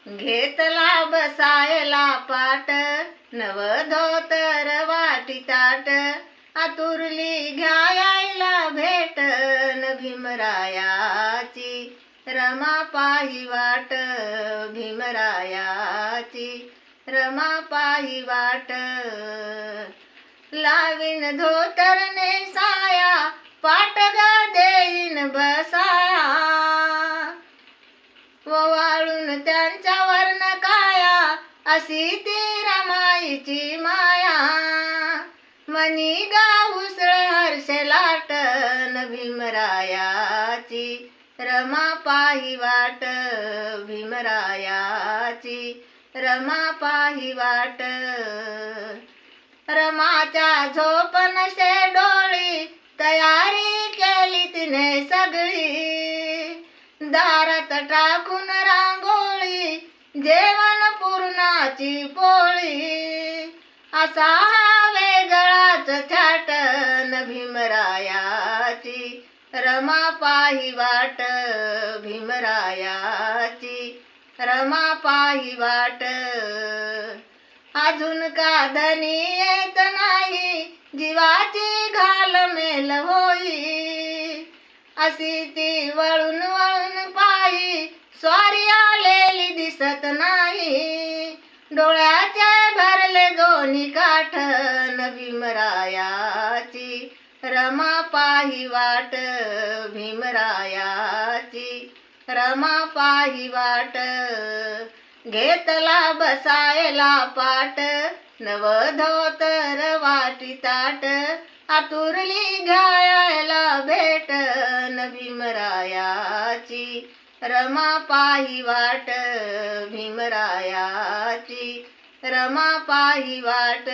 घेतला बसायला पाट, नव धोतर वाटी ताट, आतुरली घ्यायला भेटन भीमरायाची, रमा पाही वाट भीमरायाची, रमा पाही वाट. लावीन धोतर नेसाया, पाट ग देईन बसाया, वाळून त्यांच्यावर न काया, अशी ती रमाईची माया. मनी गाऊसळ हर्ष लाटन भीमरायाची, रमा पाही वाट भीमरायाची, रमा पाही वाट. रमाच्या झोपनशे डोळी, तयारी केली तिने सगळी, दारात टाकून रांगोळी, जेवण पुरणाची पोळी. असा हा वेगळाच थाटन भीमरायाची, रमा पाही वाट भीमरायाची, रमा पाही वाट. अजून का धनी येत नाही, जीवाची घालमेल होई, अशी ती वळून वळून पाही, स्वारी आलेली दिसत नाही. डोळ्याचे भरले दोन्ही काठन भीमरायाची, रमा पाही वाट भीमरायाची, रमा पाही वाट. घेतला बसायला पाट, नव धोतर वाटी ताट, आतुरली घ्यायला भेटन भीमरायाची, रमा पाही वाट भीमरायाची, रमा पाही वाट.